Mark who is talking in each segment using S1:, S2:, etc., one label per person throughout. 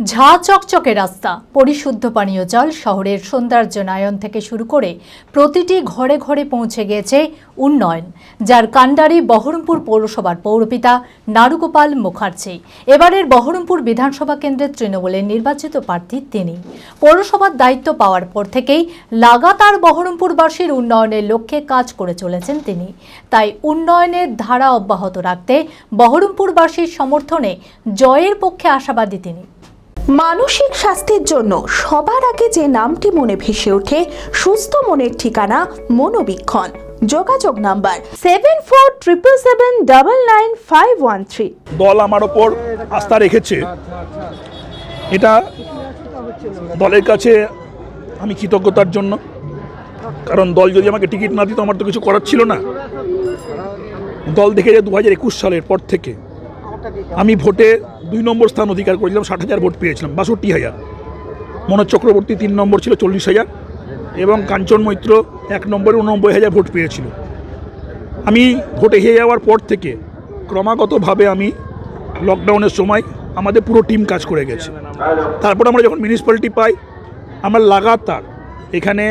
S1: ঝা চকচকে রাস্তা, পরিশুদ্ধ পানীয় জল, শহরের সৌন্দর্যায়ন থেকে শুরু করে প্রতিটি ঘরে ঘরে পৌঁছে গিয়েছে উন্নয়ন, যার কাণ্ডারি বহরমপুর পৌরসভার পৌরপিতা নারুগোপাল মুখার্জি। এবারের বহরমপুর বিধানসভা কেন্দ্রের তৃণমূলের নির্বাচিত প্রার্থী তিনি। পৌরসভার দায়িত্ব পাওয়ার পর থেকেই লাগাতার বহরমপুরবাসীর উন্নয়নের লক্ষ্যে কাজ করে চলেছেন তিনি। তাই উন্নয়নের ধারা অব্যাহত রাখতে বহরমপুরবাসীর সমর্থনে জয়ের পক্ষে আশাবাদী তিনি।
S2: মানসিক স্বাস্থ্যের জন্য সবার আগে যে নামটি মনে ভেসে ওঠে, সুস্থ মনের ঠিকানা মনোবীক্ষণ। যোগাযোগ নাম্বার 7477799513।
S3: দল আমার ওপর আস্থা রেখেছে, এটা দলের কাছে আমি কৃতজ্ঞতার জন্য। কারণ দল যদি আমাকে টিকিট না দিত আমার তো কিছু করার ছিল না। দল দেখে 2021 সালের পর থেকে আমি ভোটে 2 নম্বর স্থান অধিকার করেছিলাম, 60,000 ভোট পেয়েছিলাম, 62,000। মনোজ চক্রবর্তী 3 নম্বর ছিল, 40,000, এবং কাঞ্চন মৈত্র 1 নম্বরে 89,000 ভোট পেয়েছিল। আমি ভোটে হেরে যাওয়ার পর থেকে ক্রমাগতভাবে আমি লকডাউনের সময় আমাদের পুরো টিম কাজ করে গেছে। তারপর আমরা যখন মিউনিসিপ্যালিটি পাই, আমরা লাগাতার এখানে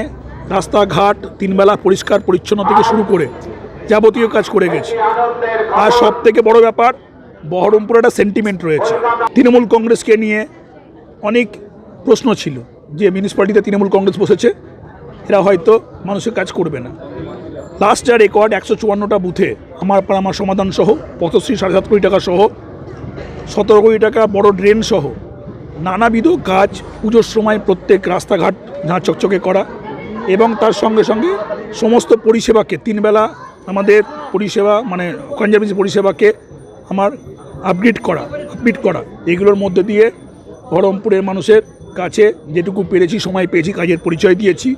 S3: রাস্তাঘাট 3 বেলা পরিষ্কার পরিচ্ছন্ন থেকে শুরু করে যাবতীয় কাজ করে গেছি। আর সব থেকে বড় ব্যাপার, বহরমপুরে একটা সেন্টিমেন্ট রয়েছে। তৃণমূল কংগ্রেসকে নিয়ে অনেক প্রশ্ন ছিল যে মিউনিসিপ্যালিটিতে তৃণমূল কংগ্রেস বসেছে, এরা হয়তো মানুষের কাজ করবে না। লাস্ট যা রেকর্ড, 154টা বুথে আমার সমাধান সহ, পথশ্রী 7.5 কোটি টাকা সহ, 17 কোটি টাকা বড় ড্রেন সহ নানাবিধ কাজ পুজোর সময় প্রত্যেক রাস্তাঘাট ঝাঁ চকচকে করা, এবং তার সঙ্গে সঙ্গে সমস্ত পরিষেবাকে 3 বেলা আমাদের পরিষেবা মানে কনজারভেন্সি পরিষেবাকে আমার আপডেট করা, এগুলোর মধ্যে দিয়ে বহরমপুরের মানুষের কাছে যেটুকু পেরেছি, সময় পেয়েছি, কাজের পরিচয় দিয়েছি।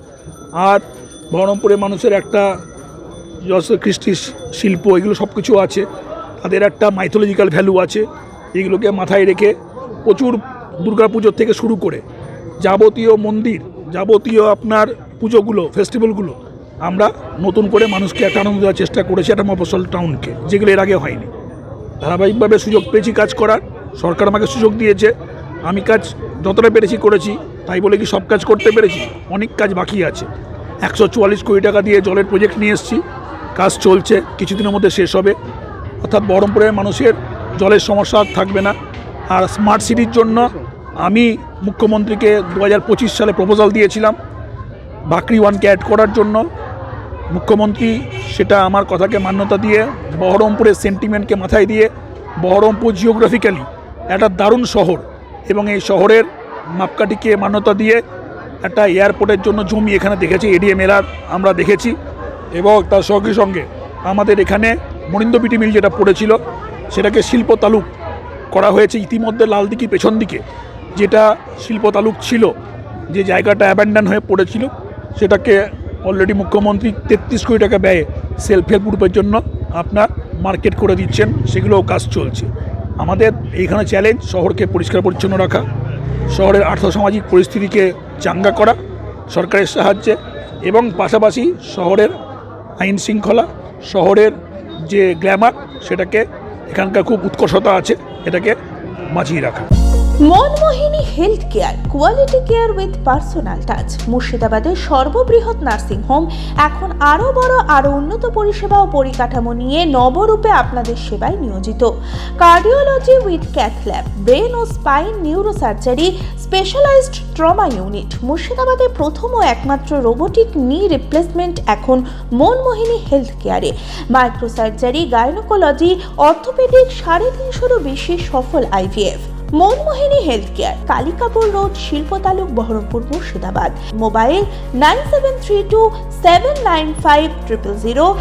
S3: আর বহরমপুরের মানুষের একটা কৃষ্টি শিল্প, এগুলো সব কিছু আছে, তাদের একটা মাইথোলজিক্যাল ভ্যালু আছে। এগুলোকে মাথায় রেখে প্রচুর দুর্গাপুজোর থেকে শুরু করে যাবতীয় মন্দির, যাবতীয় আপনার পুজোগুলো, ফেস্টিভ্যালগুলো আমরা নতুন করে মানুষকে একটা আনন্দ দেওয়ার চেষ্টা করেছি, একটা মফস্বল টাউনকে, যেগুলো এর আগে হয়নি। ধারাবাহিকভাবে সুযোগ পেয়েছি কাজ করার, সরকার আমাকে সুযোগ দিয়েছে, আমি কাজ যতটা পেরেছি করেছি। তাই বলে কি সব কাজ করতে পেরেছি? অনেক কাজ বাকি আছে। 144 কোটি টাকা দিয়ে জলের প্রজেক্ট নিয়ে এসেছি, কাজ চলছে, কিছুদিনের মধ্যে শেষ হবে। অর্থাৎ বহরমপুরের মানুষের জলের সমস্যা থাকবে না। আর স্মার্ট সিটির জন্য আমি মুখ্যমন্ত্রীকে 2025 সালে প্রপোজাল দিয়েছিলাম বাকরি 1কে অ্যাড করার জন্য। মুখ্যমন্ত্রী সেটা আমার কথাকে মান্যতা দিয়ে, বহরমপুরের সেন্টিমেন্টকে মাথায় দিয়ে, বহরমপুর জিওগ্রাফিক্যালি একটা দারুণ শহর এবং এই শহরের মাপকাঠিকে মান্যতা দিয়ে একটা এয়ারপোর্টের জন্য জমি এখানে দেখেছি, ADMLR আমরা দেখেছি। এবং তার সঙ্গে সঙ্গে আমাদের এখানে মরিন্দ বিটি মিল যেটা পড়েছিল, সেটাকে শিল্প তালুক করা হয়েছে ইতিমধ্যে। লালদিঘির পেছন দিকে যেটা শিল্প তালুক ছিল, যে জায়গাটা অ্যাবান্ডান হয়ে পড়েছিল, সেটাকে অলরেডি মুখ্যমন্ত্রী 33 কোটি টাকা ব্যয়ে সেলফ হেল্প গ্রুপের জন্য আপনার মার্কেট করে দিচ্ছেন, সেগুলোও কাজ চলছে। আমাদের এইখানে চ্যালেঞ্জ শহরকে পরিষ্কার পরিচ্ছন্ন রাখা, শহরের আর্থসামাজিক পরিস্থিতিকে চাঙ্গা করা সরকারের সাহায্যে, এবং পাশাপাশি শহরের আইন শৃঙ্খলা, শহরের যে গ্ল্যামার, সেটাকে এখানকার খুব উৎকর্ষতা আছে, এটাকে বাঁচিয়ে রাখা।
S2: Manmohini health care, quality care with personal touch. মুর্শিদাবাদের সর্ববৃহৎ নার্সিং হোম এখন আরও বড়, আরও উন্নত পরিষেবা ও পরিকাঠামো নিয়ে নবরূপে আপনাদের সেবায় নিয়োজিত। Cardiology with cath lab, brain ও spine neurosurgery, specialised trauma unit. মুর্শিদাবাদে প্রথম ও একমাত্র রোবোটিক নি রিপ্লেসমেন্ট এখন মনমোহিনী হেলথ কেয়ারে। মাইক্রোসার্জারি, গাইনোকোলজি, অর্থোপেডিক, 350-এরও বেশি সফল IVF। Manmohini health care, Kalikapur road, শিল্প তালুক, বহরমপুর, মুর্শিদাবাদ। মোবাইল 9732795000।